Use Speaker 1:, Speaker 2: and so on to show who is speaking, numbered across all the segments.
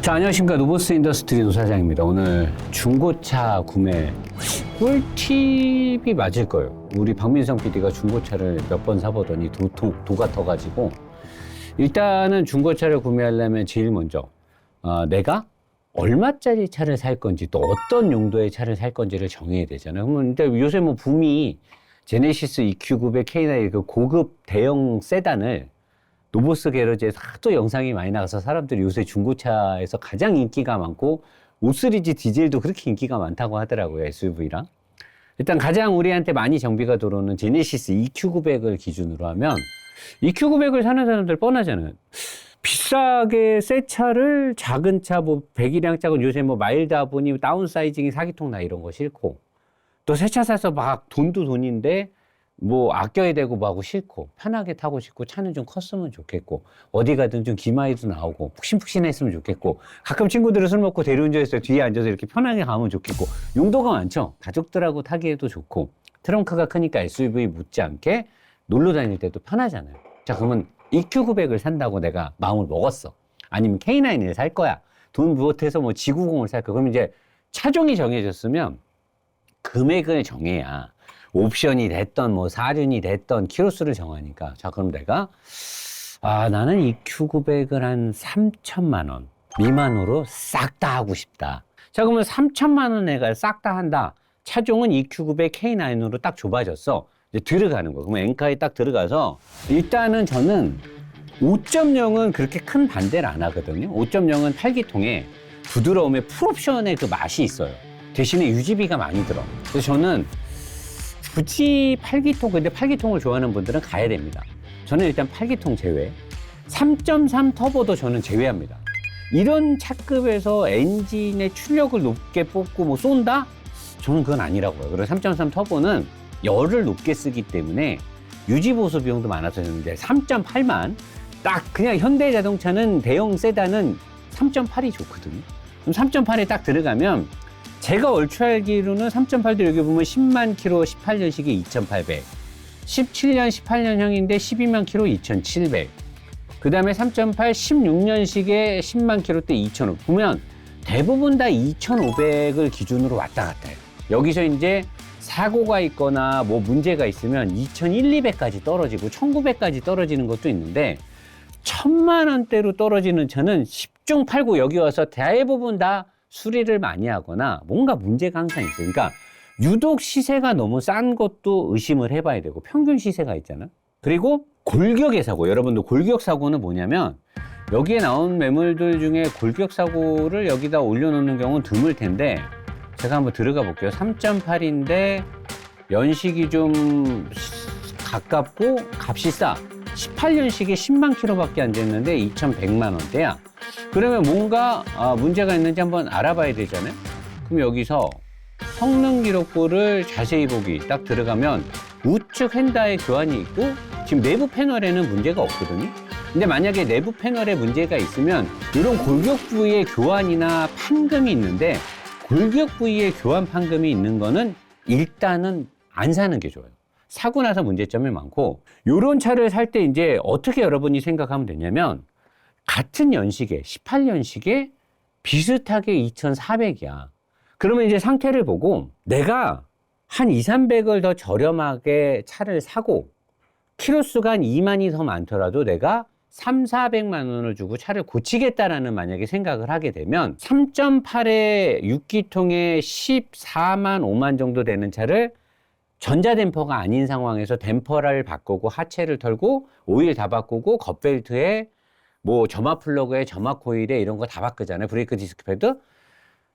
Speaker 1: 자, 안녕하십니까. 노보스 인더스트리 노사장입니다. 오늘 중고차 구매 꿀팁이 맞을 거예요. 우리 박민성 PD가 중고차를 몇 번 사보더니 도가 터가지고 일단은 중고차를 구매하려면 제일 먼저 내가 얼마짜리 차를 살 건지 또 어떤 용도의 차를 살 건지를 정해야 되잖아요. 그러면 일단 요새 뭐 붐이 제네시스 EQ900 K9 그 고급 대형 세단을 노보스 게러지에서 하도 영상이 많이 나가서 사람들이 요새 중고차에서 가장 인기가 많고 5시리즈 디젤도 그렇게 인기가 많다고 하더라고요. SUV랑. 일단 가장 우리한테 많이 정비가 들어오는 제네시스 EQ900을 기준으로 하면 EQ900을 사는 사람들 뻔하잖아요. 비싸게 새 차를 작은 차 뭐 배기량 작은 요새 뭐 마일드 보니 다운사이징이 4기통 나 이런 거 싫고 또 새 차 사서 막 돈도 돈인데 뭐 아껴야 되고 뭐하고 싫고 편하게 타고 싶고 차는 좀 컸으면 좋겠고 어디 가든 좀 기마이도 나오고 푹신푹신했으면 좋겠고 가끔 친구들은 술 먹고 대리운전해서 뒤에 앉아서 이렇게 편하게 가면 좋겠고 용도가 많죠. 가족들하고 타기에도 좋고 트렁크가 크니까 SUV 못지않게 놀러 다닐 때도 편하잖아요. 자, 그러면 EQ900을 산다고 내가 마음을 먹었어. 아니면 K9을 살 거야. 돈 보태서 뭐 G90을 살 거야. 그럼 이제 차종이 정해졌으면 금액을 정해야 옵션이 됐던 뭐 사륜이 됐던 키로수를 정하니까 자, 그럼 내가 나는 EQ900을 한 3천만 원 미만으로 싹 다 하고 싶다. 자, 그러면 3천만 원 내가 싹 다 한다. 차종은 EQ900 K9으로 딱 좁아졌어. 이제 들어가는 거. 그러면 엔카에 딱 들어가서 일단은 저는 5.0은 그렇게 큰 반대를 안 하거든요. 5.0은 8기통에 부드러움에 풀옵션의 그 맛이 있어요. 대신에 유지비가 많이 들어. 그래서 저는 굳이 8기통, 근데 8기통을 좋아하는 분들은 가야 됩니다. 저는 일단 8기통 제외, 3.3 터보도 저는 제외합니다. 이런 차급에서 엔진의 출력을 높게 뽑고 뭐 쏜다? 저는 그건 아니라고요. 그리고 3.3 터보는 열을 높게 쓰기 때문에 유지보수 비용도 많아서 했는데 3.8만 딱 그냥 현대자동차는 대형 세단은 3.8이 좋거든요. 그럼 3.8에 딱 들어가면 제가 얼추 알기로는 3.8도 여기 보면 10만 킬로 18년식에 2,800, 17년 18년형인데 12만 킬로 2,700, 그 다음에 3.8 16년식에 10만 킬로 때 2,500. 보면 대부분 다 2,500을 기준으로 왔다 갔다 해요. 여기서 이제 사고가 있거나 뭐 문제가 있으면 2,100~200까지 떨어지고 1,900까지 떨어지는 것도 있는데 1,000만 원대로 떨어지는 차는 10중 8구 여기 와서 대부분 다 수리를 많이 하거나 뭔가 문제가 항상 있어요. 그러니까 유독 시세가 너무 싼 것도 의심을 해봐야 되고 평균 시세가 있잖아. 그리고 골격의 사고. 여러분들 골격 사고는 뭐냐면 여기에 나온 매물들 중에 골격 사고를 여기다 올려놓는 경우는 드물 텐데 제가 한번 들어가 볼게요. 3.8인데 연식이 좀 가깝고 값이 싸. 18년식에 10만 킬로밖에 안 됐는데 2,100만 원대야. 그러면 뭔가 문제가 있는지 한번 알아봐야 되잖아요. 그럼 여기서 성능 기록부를 자세히 보기 딱 들어가면 우측 휀다에 교환이 있고 지금 내부 패널에는 문제가 없거든요. 근데 만약에 내부 패널에 문제가 있으면 이런 골격 부위에 교환이나 판금이 있는데 골격 부위에 교환 판금이 있는 거는 일단은 안 사는 게 좋아요. 사고 나서 문제점이 많고 이런 차를 살 때 이제 어떻게 여러분이 생각하면 되냐면 같은 연식에 18년식에 비슷하게 2,400이야. 그러면 이제 상태를 보고 내가 한 200~300을 더 저렴하게 차를 사고 키로수가 한 2만이 더 많더라도 내가 300~400만 원을 주고 차를 고치겠다라는 만약에 생각을 하게 되면 3.8에 6기통에 14만 5만 정도 되는 차를 전자댐퍼가 아닌 상황에서 댐퍼를 바꾸고 하체를 털고 오일 다 바꾸고 겉벨트에 뭐 점화 플러그에 점화 코일에 이런 거 다 바꾸잖아요. 브레이크 디스크 패드.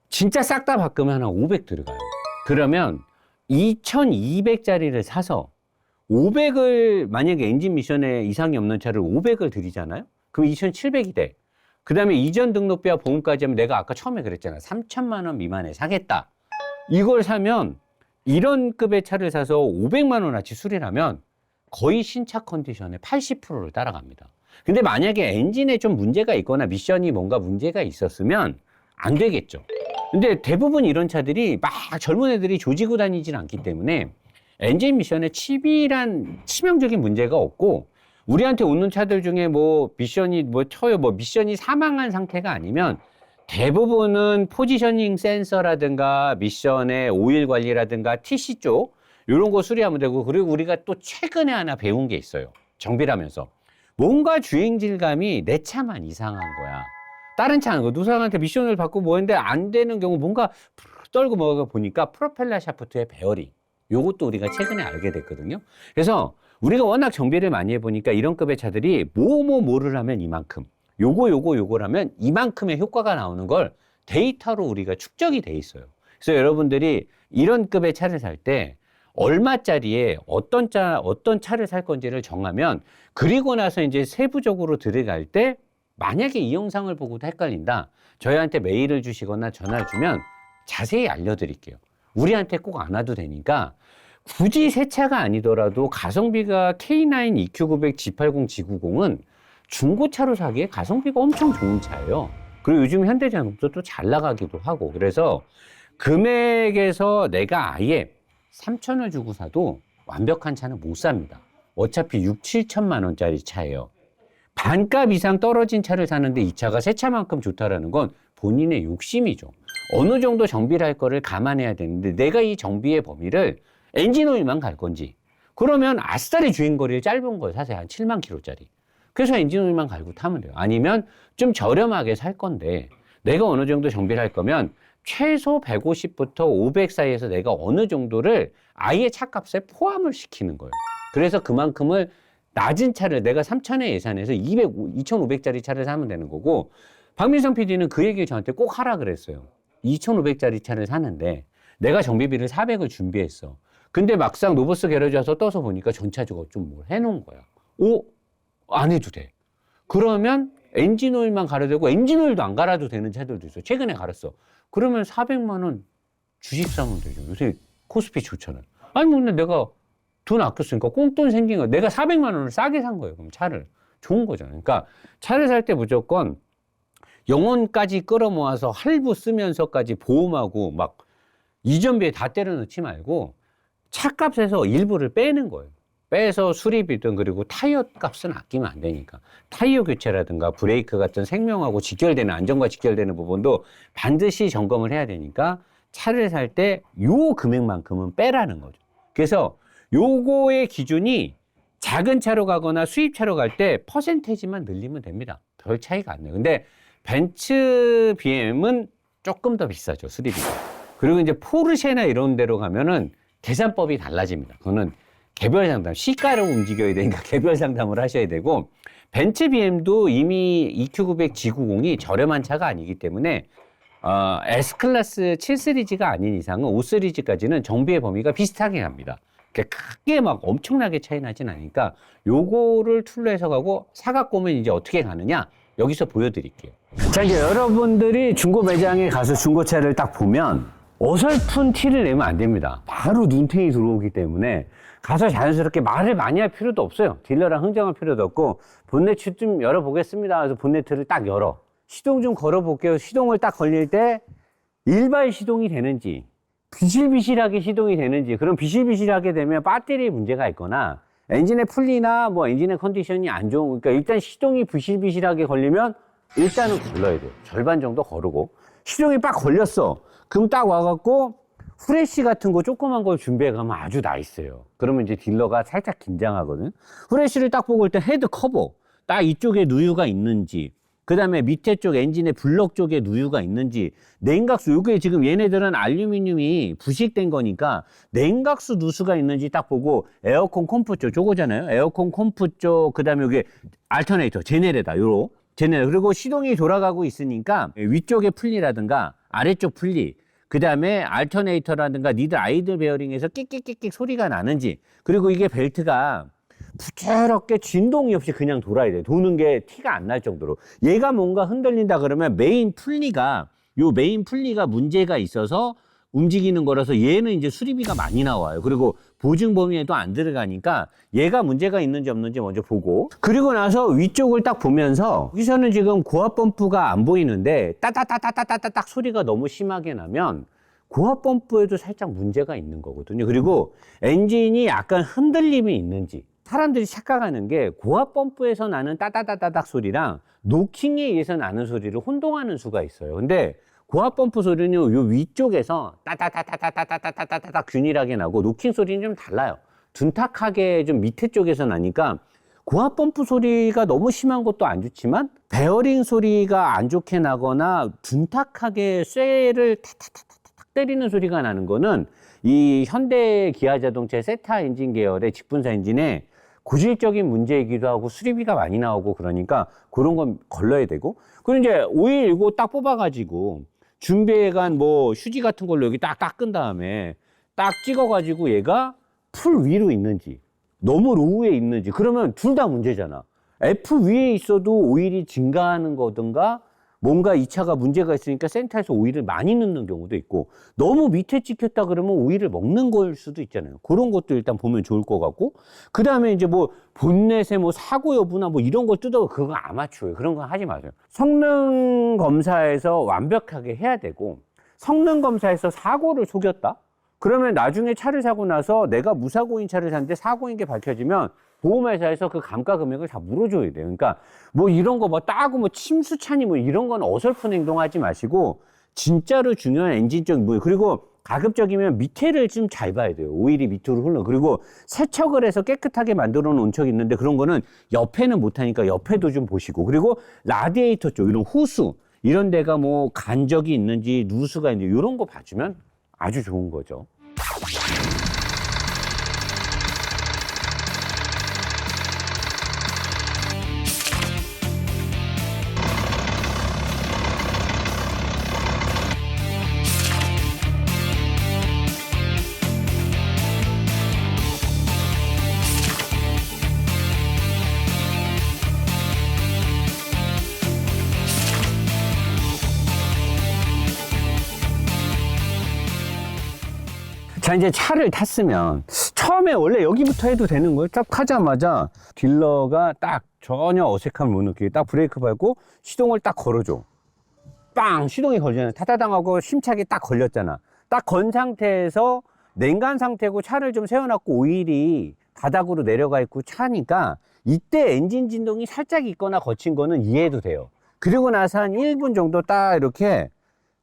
Speaker 1: 진짜 싹 다 바꾸면 한 500 들어가요. 그러면 2,200짜리를 사서 500을 만약에 엔진 미션에 이상이 없는 차를 500을 드리잖아요. 그럼 2,700이 돼. 그 다음에 이전 등록비와 보험까지 하면 내가 아까 처음에 그랬잖아. 3천만 원 미만에 사겠다. 이걸 사면 이런 급의 차를 사서 500만 원어치 수리를 하면 거의 신차 컨디션의 80%를 따라갑니다. 근데 만약에 엔진에 좀 문제가 있거나 미션이 뭔가 문제가 있었으면 안 되겠죠. 근데 대부분 이런 차들이 막 젊은 애들이 조지고 다니진 않기 때문에 엔진 미션에 치명적인 문제가 없고 우리한테 오는 차들 중에 뭐 미션이 뭐 쳐요 뭐 미션이 사망한 상태가 아니면 대부분은 포지셔닝 센서라든가 미션의 오일 관리라든가 TC 쪽 이런 거 수리하면 되고, 그리고 우리가 또 최근에 하나 배운 게 있어요. 정비를 하면서. 뭔가 주행 질감이 내 차만 이상한 거야. 다른 차는 거 누사한테 미션을 받고 뭐 했는데 안 되는 경우 뭔가 떨고 뭐가 보니까 프로펠러 샤프트의 베어링. 요것도 우리가 최근에 알게 됐거든요. 그래서 우리가 워낙 정비를 많이 해보니까 이런 급의 차들이 뭐를 하면 이만큼, 요거라면 이만큼의 효과가 나오는 걸 데이터로 우리가 축적이 돼 있어요. 그래서 여러분들이 이런 급의 차를 살 때 얼마짜리에 어떤 차를 살 건지를 정하면, 그리고 나서 이제 세부적으로 들어갈 때 만약에 이 영상을 보고도 헷갈린다, 저희한테 메일을 주시거나 전화를 주면 자세히 알려드릴게요. 우리한테 꼭 안 와도 되니까. 굳이 새 차가 아니더라도 가성비가 K9 EQ900 G80 G90은 중고차로 사기에 가성비가 엄청 좋은 차예요. 그리고 요즘 현대자동차도 또 잘 나가기도 하고. 그래서 금액에서 내가 아예 3천을 주고 사도 완벽한 차는 못 삽니다. 어차피 6, 7천만 원짜리 차예요. 반값 이상 떨어진 차를 사는데 이 차가 새 차만큼 좋다라는 건 본인의 욕심이죠. 어느 정도 정비를 할 거를 감안해야 되는데, 내가 이 정비의 범위를 엔진 오일만 갈 건지, 그러면 아싸리 주행거리를 짧은 걸 사세요. 한 7만 킬로짜리. 그래서 엔진 오일만 갈고 타면 돼요. 아니면 좀 저렴하게 살 건데, 내가 어느 정도 정비를 할 거면 최소 150부터 500 사이에서 내가 어느 정도를 아예 차값에 포함을 시키는 거예요. 그래서 그만큼을 낮은 차를, 내가 3천의 예산에서 2,500짜리 차를 사면 되는 거고, 박민성 PD는 그 얘기를 저한테 꼭 하라 그랬어요. 2,500짜리 차를 사는데 내가 정비비를 400을 준비했어. 근데 막상 로버스 게러지 와서 떠서 보니까 전차주가 좀 뭘 해놓은 거야. 안 해도 돼. 그러면 엔진 오일만 갈아도 되고, 엔진 오일도 안 갈아도 되는 차들도 있어. 최근에 갈았어. 그러면 400만 원 주식 사면 되죠. 요새 코스피 좋잖아요. 아니, 근데 내가 돈 아꼈으니까 꽁돈 생긴 거, 내가 400만 원을 싸게 산 거예요. 그럼 차를. 좋은 거잖아요. 그러니까 차를 살 때 무조건 영혼까지 끌어모아서 할부 쓰면서까지 보험하고 막 이전비에 다 때려 넣지 말고 차값에서 일부를 빼는 거예요. 빼서 수리비든, 그리고 타이어 값은 아끼면 안 되니까 타이어 교체라든가 브레이크 같은 생명하고 직결되는, 안전과 직결되는 부분도 반드시 점검을 해야 되니까 차를 살 때 요 금액만큼은 빼라는 거죠. 그래서 요거의 기준이 작은 차로 가거나 수입차로 갈 때 퍼센테이지만 늘리면 됩니다. 별 차이가 안 나요. 근데 벤츠 BM은 조금 더 비싸죠, 수리비가. 그리고 이제 포르쉐나 이런 데로 가면은 계산법이 달라집니다. 그거는 개별 상담, 시가로 움직여야 되니까 개별 상담을 하셔야 되고, 벤츠 BM도 이미 EQ900 G90이 저렴한 차가 아니기 때문에 S클래스 7 시리즈가 아닌 이상은 5 시리즈까지는 정비의 범위가 비슷하게 갑니다. 크게 막 엄청나게 차이 나진 않으니까 요거를 툴로 해서 가고, 사갖고 오면 이제 어떻게 가느냐 여기서 보여드릴게요. 자, 이제 여러분들이 중고 매장에 가서 중고차를 딱 보면 어설픈 티를 내면 안 됩니다. 바로 눈탱이 들어오기 때문에 가서 자연스럽게 말을 많이 할 필요도 없어요. 딜러랑 흥정할 필요도 없고, 본네트 좀 열어보겠습니다. 그래서 본네트를 딱 열어. 시동 좀 걸어볼게요. 시동을 딱 걸릴 때 일발 시동이 되는지, 비실비실하게 시동이 되는지. 그럼 비실비실하게 되면 배터리에 문제가 있거나 엔진의 풀리나 뭐 엔진의 컨디션이 안 좋은, 그러니까 일단 시동이 비실비실하게 걸리면 일단은 걸러야 돼요. 절반 정도 거르고. 시동이 딱 걸렸어. 그럼 딱 와갖고 후레쉬 같은 거 조그만 걸 준비해 가면 아주 나이스해요. 그러면 이제 딜러가 살짝 긴장하거든. 후레쉬를 딱 보고 일단 헤드 커버, 딱 이쪽에 누유가 있는지, 그 다음에 밑에 쪽 엔진의 블럭 쪽에 누유가 있는지, 냉각수, 요게 지금 얘네들은 알루미늄이 부식된 거니까 냉각수 누수가 있는지 딱 보고, 에어컨 컴프 쪽, 요거잖아요. 에어컨 컴프 쪽, 그 다음에 요게 알터네이터, 제네레다, 요로. 제네레. 그리고 시동이 돌아가고 있으니까 위쪽에 풀리라든가 아래쪽 풀리, 그 다음에 알터네이터라든가 니들 아이들 베어링에서 끽끽끽끽 소리가 나는지, 그리고 이게 벨트가 부드럽게 진동이 없이 그냥 돌아야 돼. 도는 게 티가 안 날 정도로. 얘가 뭔가 흔들린다 그러면 메인 풀리가 문제가 있어서 움직이는 거라서 얘는 이제 수리비가 많이 나와요. 그리고 보증 범위에도 안 들어가니까 얘가 문제가 있는지 없는지 먼저 보고, 그리고 나서 위쪽을 딱 보면서, 여기서는 지금 고압 펌프가 안 보이는데 따따따따따따딱 소리가 너무 심하게 나면 고압 펌프에도 살짝 문제가 있는 거거든요. 그리고 엔진이 약간 흔들림이 있는지, 사람들이 착각하는 게 고압 펌프에서 나는 따다다다닥 소리랑 노킹에 의해서 나는 소리를 혼동하는 수가 있어요. 근데 고압 펌프 소리는 요 위쪽에서 따다다다다다다다다닥 균일하게 나고 노킹 소리는 좀 달라요. 둔탁하게 좀 밑에 쪽에서 나니까 고압 펌프 소리가 너무 심한 것도 안 좋지만 베어링 소리가 안 좋게 나거나 둔탁하게 쇠를 탁탁탁탁 때리는 소리가 나는 거는 이 현대 기아 자동차의 세타 엔진 계열의 직분사 엔진에 고질적인 문제이기도 하고 수리비가 많이 나오고 그러니까 그런 건 걸러야 되고, 그리고 이제 오일 이거 딱 뽑아가지고 준비해간 뭐 휴지 같은 걸로 여기 딱 닦은 다음에 딱 찍어가지고 얘가 풀 위로 있는지 너무 로우에 있는지, 그러면 둘 다 문제잖아. F 위에 있어도 오일이 증가하는 거든가 뭔가 이 차가 문제가 있으니까 센터에서 오일을 많이 넣는 경우도 있고, 너무 밑에 찍혔다 그러면 오일을 먹는 걸 수도 있잖아요. 그런 것도 일단 보면 좋을 것 같고, 그 다음에 이제 뭐 본넷에 뭐 사고 여부나 뭐 이런 걸 뜯어보고, 그거 아마추어예요. 그런 거 하지 마세요. 성능 검사에서 완벽하게 해야 되고, 성능 검사에서 사고를 속였다? 그러면 나중에 차를 사고 나서 내가 무사고인 차를 샀는데 사고인 게 밝혀지면 보험회사에서 그 감가 금액을 다 물어줘야 돼요. 그러니까 뭐 이런 거 뭐 따고 뭐 침수차니 뭐 이런 건 어설픈 행동하지 마시고, 진짜로 중요한 엔진적 물, 그리고 가급적이면 밑에를 좀 잘 봐야 돼요. 오일이 밑으로 흘러. 그리고 세척을 해서 깨끗하게 만들어 놓은 척이 있는데 그런 거는 옆에는 못하니까 옆에도 좀 보시고, 그리고 라디에이터 쪽 이런 호수 이런 데가 뭐 간적이 있는지 누수가 있는지 이런 거 봐주면 아주 좋은 거죠. 자, 이제 차를 탔으면 처음에 원래 여기부터 해도 되는 거예요. 딱 하자마자 딜러가 딱 전혀 어색함을 못 느끼게 딱 브레이크 밟고 시동을 딱 걸어줘. 빵! 시동이 걸리잖아. 타다당하고 심차게 딱 걸렸잖아. 딱 건 상태에서 냉간 상태고 차를 좀 세워놨고 오일이 바닥으로 내려가 있고 차니까 이때 엔진 진동이 살짝 있거나 거친 거는 이해도 돼요. 그리고 나서 한 1분 정도 딱 이렇게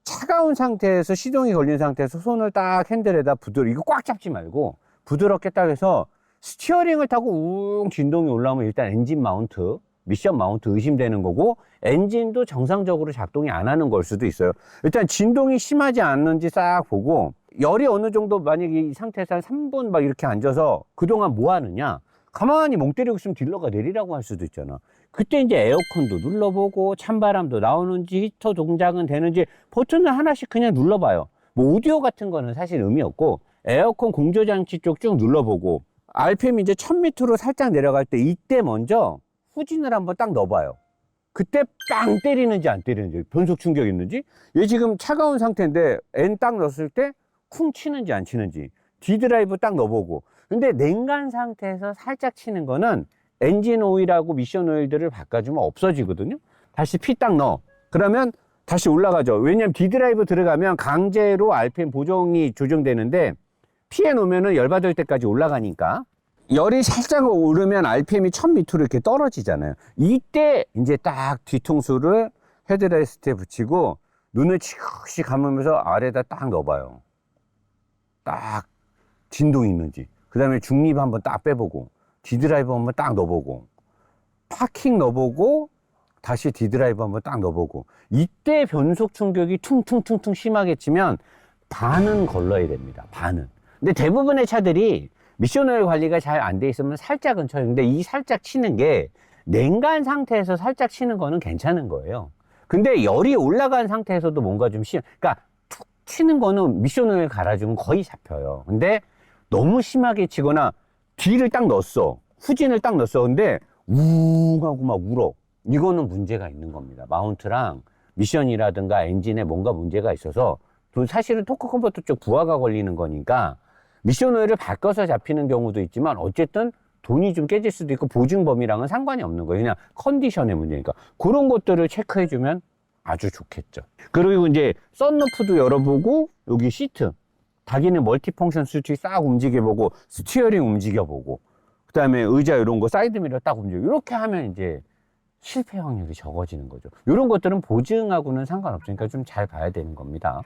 Speaker 1: 차가운 상태에서 시동이 걸린 상태에서 손을 딱 핸들에다 부드럽게, 이거 꽉 잡지 말고 부드럽게 딱 해서 스티어링을 타고 웅 진동이 올라오면 일단 엔진 마운트, 미션 마운트 의심되는 거고, 엔진도 정상적으로 작동이 안 하는 걸 수도 있어요. 일단 진동이 심하지 않는지 싹 보고, 열이 어느 정도 만약에 이 상태에서 한 3분 막 이렇게 앉아서 그동안 뭐 하느냐, 가만히 멍 때리고 있으면 딜러가 내리라고 할 수도 있잖아. 그때 이제 에어컨도 눌러보고 찬바람도 나오는지 히터 동작은 되는지 버튼을 하나씩 그냥 눌러봐요. 뭐 오디오 같은 거는 사실 의미 없고 에어컨 공조장치 쪽 쭉 눌러보고, RPM 이제 1000m로 살짝 내려갈 때 이때 먼저 후진을 한번 딱 넣어봐요. 그때 빵 때리는지 안 때리는지, 변속 충격 있는지, 얘 지금 차가운 상태인데 N 딱 넣었을 때 쿵 치는지 안 치는지, D드라이브 딱 넣어보고. 근데 냉간 상태에서 살짝 치는 거는 엔진 오일하고 미션 오일들을 바꿔주면 없어지거든요. 다시 피 딱 넣어. 그러면 다시 올라가죠. 왜냐면 D드라이브 들어가면 강제로 RPM 보정이 조정되는데 피해 놓으면은 열받을 때까지 올라가니까, 열이 살짝 오르면 RPM이 1000m로 이렇게 떨어지잖아요. 이때 이제 딱 뒤통수를 헤드레스트에 붙이고 눈을 치우시 감으면서 아래에다 딱 넣어봐요. 딱 진동이 있는지. 그 다음에 중립 한번 딱 빼보고, D드라이브 한번 딱 넣어보고, 파킹 넣어보고, 다시 D드라이브 한번 딱 넣어보고, 이때 변속 충격이 퉁퉁퉁퉁 심하게 치면 반은 걸러야 됩니다. 반은. 근데 대부분의 차들이 미션 오일 관리가 잘 안 돼 있으면 살짝은 쳐요. 근데 이 살짝 치는 게 냉간 상태에서 살짝 치는 거는 괜찮은 거예요. 근데 열이 올라간 상태에서도 뭔가 좀 그러니까 툭 치는 거는 미션 오일 갈아주면 거의 잡혀요. 근데 너무 심하게 치거나 뒤를 딱 넣었어, 후진을 딱 넣었어, 근데 우웅 하고 막 울어, 이거는 문제가 있는 겁니다. 마운트랑 미션이라든가 엔진에 뭔가 문제가 있어서, 사실은 토크 컨버터 쪽 부하가 걸리는 거니까 미션 오일을 바꿔서 잡히는 경우도 있지만 어쨌든 돈이 좀 깨질 수도 있고 보증 범위랑은 상관이 없는 거예요. 그냥 컨디션의 문제니까. 그런 것들을 체크해주면 아주 좋겠죠. 그리고 이제 썬루프도 열어보고, 여기 시트, 자기는 멀티펑션 스위치 싹 움직여보고, 스티어링 움직여보고, 그다음에 의자 이런 거 사이드 미러 딱 움직여. 이렇게 하면 이제 실패 확률이 적어지는 거죠. 이런 것들은 보증하고는 상관없으니까 좀 잘 봐야 되는 겁니다.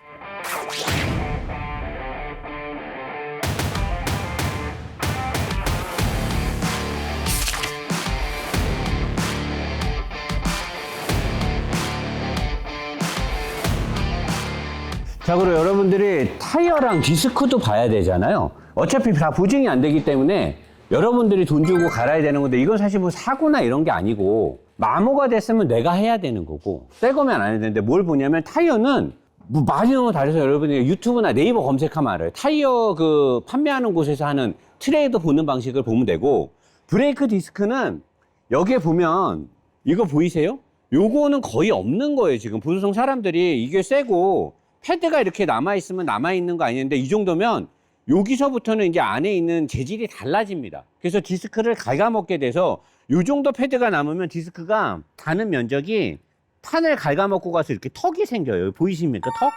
Speaker 1: 자, 그리고 여러분들이 타이어랑 디스크도 봐야 되잖아요. 어차피 다 보증이 안 되기 때문에 여러분들이 돈 주고 갈아야 되는 건데, 이건 사실 뭐 사고나 이런 게 아니고 마모가 됐으면 내가 해야 되는 거고, 새 거면 안 해야 되는데, 뭘 보냐면 타이어는 뭐 많이 너무 다르서 여러분이 유튜브나 네이버 검색하면 알아요. 타이어 그 판매하는 곳에서 하는 트레이더 보는 방식을 보면 되고, 브레이크 디스크는 여기에 보면 이거 보이세요? 요거는 거의 없는 거예요. 지금 보통 사람들이 이게 세고 패드가 이렇게 남아있으면 남아있는 거 아니는데, 이 정도면 여기서부터는 이제 안에 있는 재질이 달라집니다. 그래서 디스크를 갉아먹게 돼서 이 정도 패드가 남으면 디스크가 닿는 면적이 판을 갉아먹고 가서 이렇게 턱이 생겨요. 보이십니까? 턱?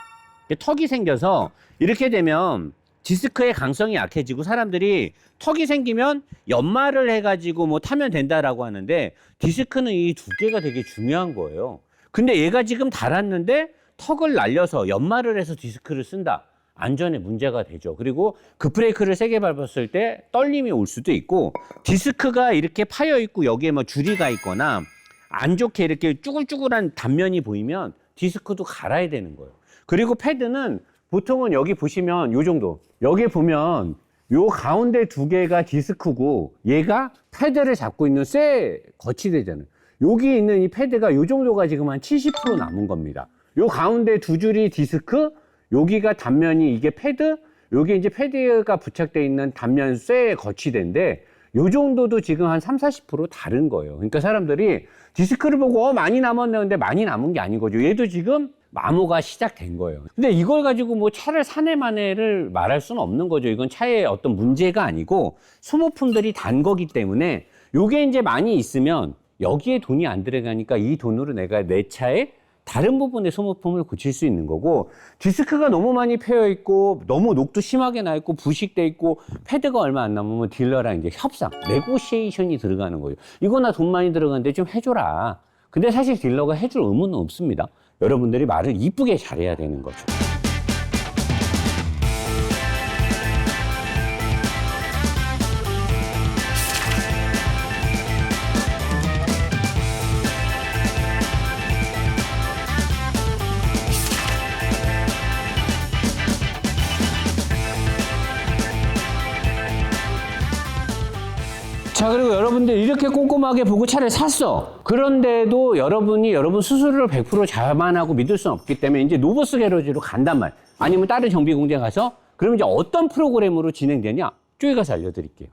Speaker 1: 턱이 생겨서 이렇게 되면 디스크의 강성이 약해지고, 사람들이 턱이 생기면 연마를 해가지고 뭐 타면 된다라고 하는데, 디스크는 이 두께가 되게 중요한 거예요. 근데 얘가 지금 닳았는데 턱을 날려서 연마를 해서 디스크를 쓴다. 안전에 문제가 되죠. 그리고 급브레이크를 세게 밟았을 때 떨림이 올 수도 있고, 디스크가 이렇게 파여 있고 여기에 뭐 줄이가 있거나 안 좋게 이렇게 쭈글쭈글한 단면이 보이면 디스크도 갈아야 되는 거예요. 그리고 패드는 보통은 여기 보시면 요 정도, 여기 보면 요 가운데 두 개가 디스크고 얘가 패드를 잡고 있는 쇠 거치대잖아요. 여기 있는 이 패드가 요 정도가 지금 한 70% 남은 겁니다. 요 가운데 두 줄이 디스크, 여기가 단면이 이게 패드, 여기 이제 패드가 부착되어 있는 단면 쇠 거치대인데, 요 정도도 지금 한 30~40% 다른 거예요. 그러니까 사람들이 디스크를 보고 많이 남았네, 근데 많이 남은 게 아닌 거죠. 얘도 지금 마모가 시작된 거예요. 근데 이걸 가지고 뭐 차를 사내 마네를 말할 수는 없는 거죠. 이건 차의 어떤 문제가 아니고 소모품들이 단 거기 때문에, 요게 이제 많이 있으면 여기에 돈이 안 들어가니까 이 돈으로 내가 내 차에 다른 부분의 소모품을 고칠 수 있는 거고, 디스크가 너무 많이 패여 있고 너무 녹도 심하게 나 있고 부식돼 있고 패드가 얼마 안 남으면 딜러랑 이제 협상, 네고시에이션이 들어가는 거죠. 이거 나 돈 많이 들어가는데 좀 해줘라. 근데 사실 딜러가 해줄 의무는 없습니다. 여러분들이 말을 이쁘게 잘해야 되는 거죠. 자, 그리고 여러분들 이렇게 꼼꼼하게 보고 차를 샀어. 그런데도 여러분이 여러분 스스로를 100% 자만하고 믿을 수는 없기 때문에 이제 노보스 게러지로 간단 말, 아니면 다른 정비 공장 가서, 그럼 이제 어떤 프로그램으로 진행되냐? 쪽에 가서 알려드릴게요.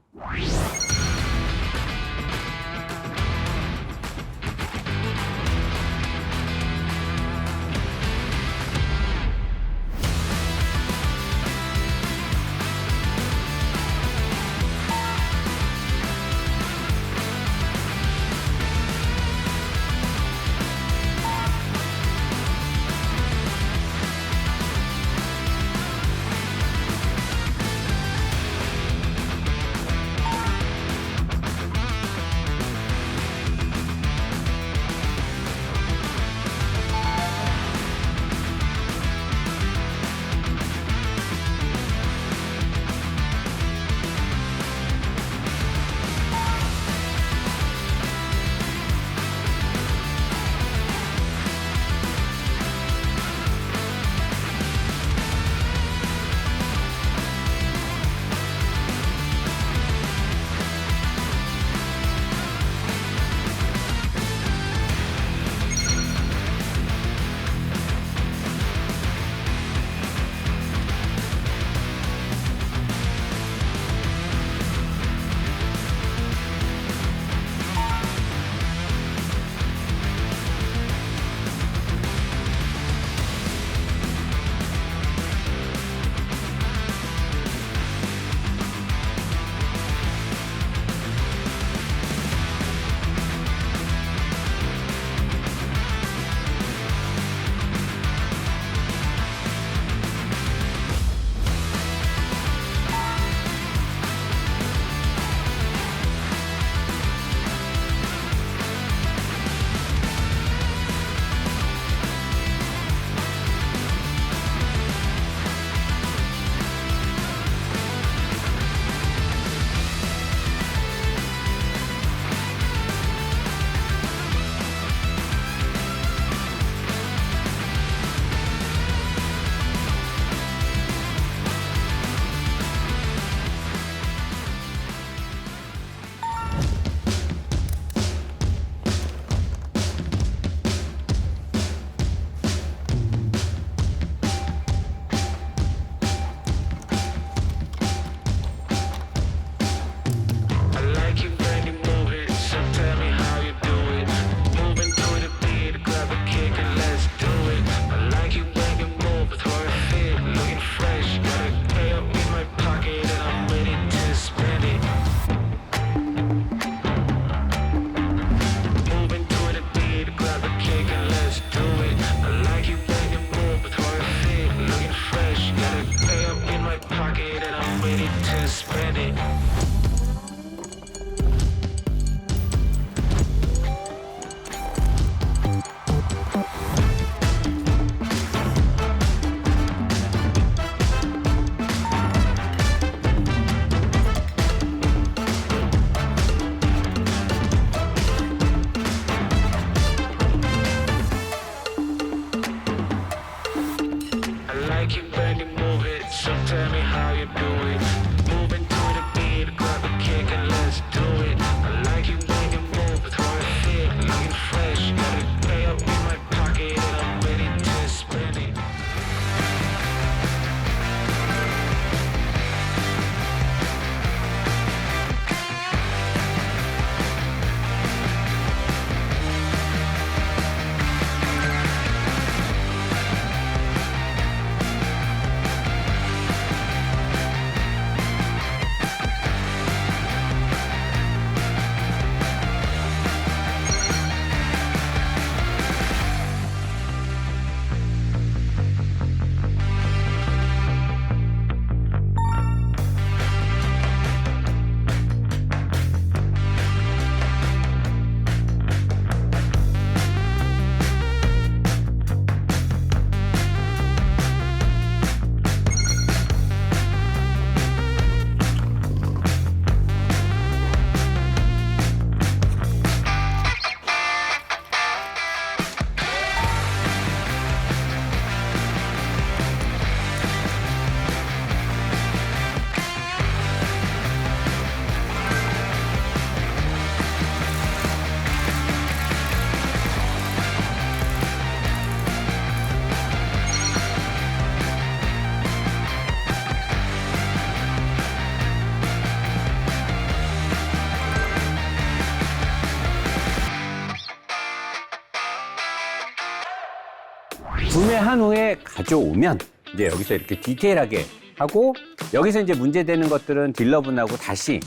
Speaker 1: 구매한 후에 가져오면 이제 여기서 이렇게 디테일하게 하고 여기서 이제 문제되는 것들은 딜러분하고 다시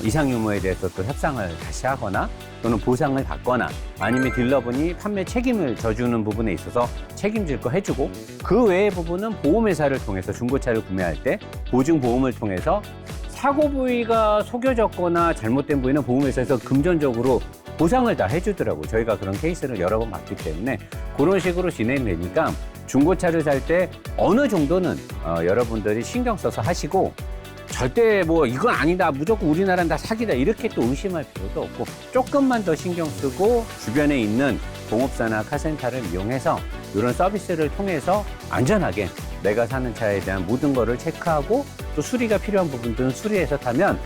Speaker 1: 이상 유무에 대해서 또 협상을 다시 하거나 또는 보상을 받거나 아니면 딜러분이 판매 책임을 져주는 부분에 있어서 책임질 거 해주고 그 외의 부분은 보험회사를 통해서 중고차를 구매할 때 보증보험을 통해서 사고 부위가 속여졌거나 잘못된 부위는 보험회사에서 금전적으로 보상을 다 해주더라고요. 저희가 그런 케이스를 여러 번 봤기 때문에 그런 식으로 진행되니까 중고차를 살 때 어느 정도는 여러분들이 신경 써서 하시고 절대 뭐 이건 아니다 무조건 우리나라는 다 사기다 이렇게 또 의심할 필요도 없고 조금만 더 신경 쓰고 주변에 있는 공업사나 카센터를 이용해서 이런 서비스를 통해서 안전하게 내가 사는 차에 대한 모든 거를 체크하고 또 수리가 필요한 부분들은 수리해서 타면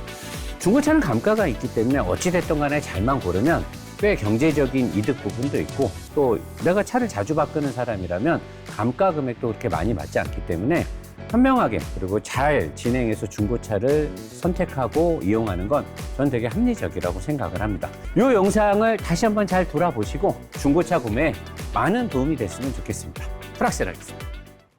Speaker 1: 중고차는 감가가 있기 때문에 어찌됐든 간에 잘만 고르면 꽤 경제적인 이득 부분도 있고 또 내가 차를 자주 바꾸는 사람이라면 감가 금액도 그렇게 많이 맞지 않기 때문에 현명하게 그리고 잘 진행해서 중고차를 선택하고 이용하는 건 전 되게 합리적이라고 생각을 합니다. 이 영상을 다시 한번 잘 돌아보시고 중고차 구매에 많은 도움이 됐으면 좋겠습니다. 프락셀 하겠습니다.